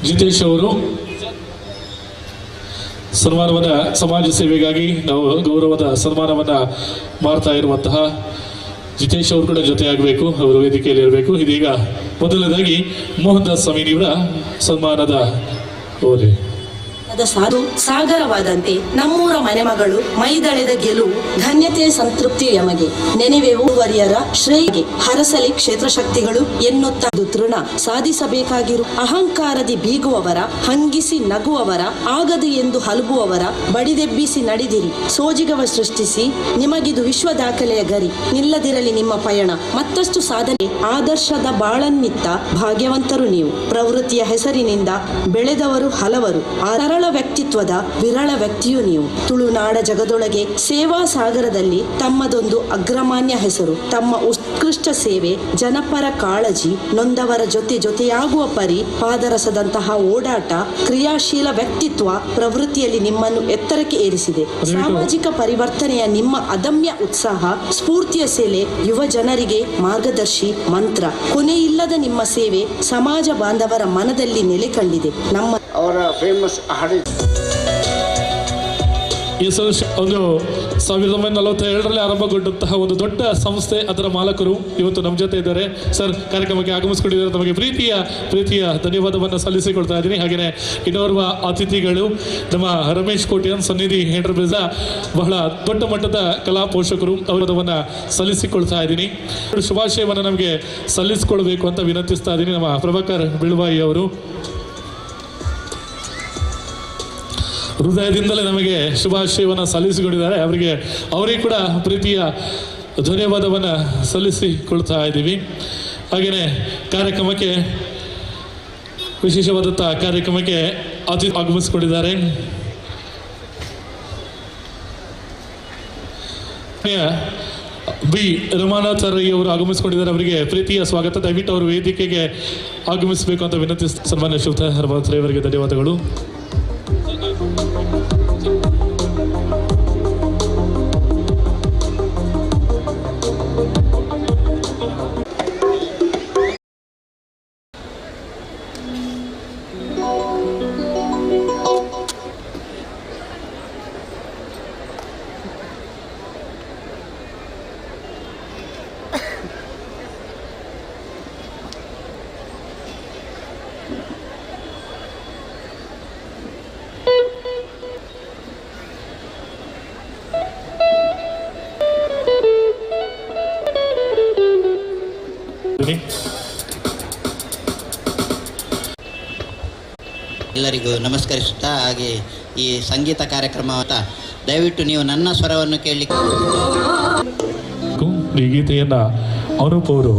ಜಿತೇಶ್ ಅವರು ಸನ್ಮಾನವನ್ನ ಸಮಾಜ ಸೇವೆಗಾಗಿ ನಾವು ಗೌರವದ ಸನ್ಮಾನವನ್ನ ಮಾಡ್ತಾ ಇರುವಂತಹ ಜಿತೇಶ್ ಅವರು ಕೂಡ ಜೊತೆಯಾಗಬೇಕು, ಅವರು ವೇದಿಕೆಯಲ್ಲಿ ಇರಬೇಕು. ಇದೀಗ ಮೊದಲನೇದಾಗಿ ಮೋಹನ್ ದಾಸ್ ಸ್ವಾಮಿಯವರ ಸನ್ಮಾನದ ಓಲೆ. ಸಾಗರವಾದಂತೆ ನಮ್ಮೂರ ಮನೆಮಗಳು ಮೈದಳೆದ ಗೆಲುವು ಧನ್ಯತೆ ಸಂತೃಪ್ತಿ ಯಮಗೆ ನೆನೆವೆವು ವರಿಯರ ಶ್ರೇಯಿಗೆ ಹರಸಲಿ ಕ್ಷೇತ್ರ ಶಕ್ತಿಗಳು ಎನ್ನುತ್ತ ತೃಣ ಸಾಧಿಸಬೇಕಾಗಿರು ಅಹಂಕಾರದಿ ಬೀಗುವವರ ಹಂಗಿಸಿ ನಗುವವರ ಆಗದು ಎಂದು ಹಲಬುವವರ ಬಡಿದೆಬ್ಬಿಸಿ ನಡೆದಿರಿ ಸೋಜಿಗವ ಸೃಷ್ಟಿಸಿ ನಿಮಗಿದು ವಿಶ್ವ ದಾಖಲೆಯ ಗರಿ ನಿಲ್ಲದಿರಲಿ ನಿಮ್ಮ ಪಯಣ ಮತ್ತಷ್ಟು ಸಾಧನೆ ಆದರ್ಶದ ಬಾಳನ್ನಿತ್ತ ಭಾಗ್ಯವಂತರು ನೀವು ಪ್ರವೃತ್ತಿಯ ಹೆಸರಿನಿಂದ ಬೆಳೆದವರು ಹಲವರು ಸರಳ ವ್ಯಕ್ತಿತ್ವದ ವಿರಳ ವ್ಯಕ್ತಿಯು ನೀವು ತುಳುನಾಡ ಜಗದೊಳಗೆ ಸೇವಾ ಸಾಗರದಲ್ಲಿ ತಮ್ಮದೊಂದು ಅಗ್ರಮಾನ್ಯ ಹೆಸರು ತಮ್ಮ ಉತ್ಕೃಷ್ಟ ಸೇವೆ ಜನಪರ ಕಾಳಜಿ ನೊಂದವರ ಜೊತೆಯಾಗುವ ಪರಿ ಪಾದರಸದಂತಹ ಓಡಾಟ ಕ್ರಿಯಾಶೀಲ ವ್ಯಕ್ತಿತ್ವ ಪ್ರವೃತ್ತಿಯಲ್ಲಿ ನಿಮ್ಮನ್ನು ಎತ್ತರಕ್ಕೆ ಏರಿಸಿದೆ ಸಾಮಾಜಿಕ ಪರಿವರ್ತನೆಯ ನಿಮ್ಮ ಅದಮ್ಯ ಉತ್ಸಾಹ ಸ್ಫೂರ್ತಿಯ ಸೆಲೆ ಯುವ ಜನರಿಗೆ ಮಾರ್ಗದರ್ಶಿ ಮಂತ್ರ ಕೊನೆಯಿಲ್ಲದ ನಿಮ್ಮ ಸೇವೆ ಸಮಾಜ ಬಾಂಧವರ ಮನದಲ್ಲಿ ನೆಲೆ ಕಂಡಿದೆ ನಮ್ಮ ಅವರ ಫೇಮಸ್ ಈ ಒಂದು 1947ರಲ್ಲಿ ಆರಂಭಗೊಂಡಂತಹ ಒಂದು ದೊಡ್ಡ ಸಂಸ್ಥೆ, ಅದರ ಮಾಲಕರು ಇವತ್ತು ನಮ್ಮ ಜೊತೆ ಇದ್ದಾರೆ. ಸರ್, ಕಾರ್ಯಕ್ರಮಕ್ಕೆ ಆಗಮಿಸಿಕೊಂಡಿದ್ದಾರೆ. ನಮಗೆ ಪ್ರೀತಿಯ ಧನ್ಯವಾದವನ್ನು ಸಲ್ಲಿಸಿಕೊಳ್ತಾ ಇದ್ದೀನಿ. ಹಾಗೆಯೇ ಇನ್ನೋರ್ವ ಅತಿಥಿಗಳು ನಮ್ಮ ರಮೇಶ್ ಕೋಟಿಯನ್ ಸನ್ನಿಧಿ ಎಂಟರ್ಪ್ರೈಸ್ ಬಹಳ ದೊಡ್ಡ ಮಟ್ಟದ ಕಲಾ ಪೋಷಕರು, ಅವರದವನ್ನು ಸಲ್ಲಿಸಿಕೊಳ್ತಾ ಇದ್ದೀನಿ. ಶುಭಾಶಯವನ್ನು ನಮಗೆ ಸಲ್ಲಿಸಿಕೊಳ್ಬೇಕು ಅಂತ ವಿನಂತಿಸ್ತಾ ಇದ್ದೀನಿ. ನಮ್ಮ ಪ್ರಭಾಕರ್ ಬಿಳ್ವಾಯಿ ಅವರು ಹೃದಯದಿಂದಲೇ ನಮಗೆ ಶುಭಾಶಯವನ್ನು ಸಲ್ಲಿಸಿಕೊಂಡಿದ್ದಾರೆ. ಅವರಿಗೆ ಕೂಡ ಪ್ರೀತಿಯ ಧನ್ಯವಾದವನ್ನು ಸಲ್ಲಿಸಿಕೊಳ್ತಾ ಇದ್ದೀವಿ. ಹಾಗೆಯೇ ವಿಶೇಷವಾದಂಥ ಕಾರ್ಯಕ್ರಮಕ್ಕೆ ಅತಿಥಿ ಆಗಮಿಸಿಕೊಂಡಿದ್ದಾರೆ. ಬಿ ರಮಾನಾಥ ರೈ ಅವರು ಆಗಮಿಸಿಕೊಂಡಿದ್ದಾರೆ. ಅವರಿಗೆ ಪ್ರೀತಿಯ ಸ್ವಾಗತ. ದಯವಿಟ್ಟು ಅವರು ವೇದಿಕೆಗೆ ಆಗಮಿಸಬೇಕು ಅಂತ ವಿನಂತಿಸ್ತಾ ಸನ್ಮಾನ್ಯ ಶಿವತಾ ರಮಾನಾಥ ರೈ ಅವರಿಗೆ ಧನ್ಯವಾದಗಳು. ಎಲ್ಲರಿಗೂ ನಮಸ್ಕರಿಸುತ್ತಾ, ಹಾಗೆ ಈ ಸಂಗೀತ ಕಾರ್ಯಕ್ರಮ ದಯವಿಟ್ಟು ನೀವು ನನ್ನ ಸ್ವರವನ್ನು ಕೇಳಲಿಕ್ಕೆ ಈ ಗೀತೆಯನ್ನು ಅನೂಪ್ ಅವರು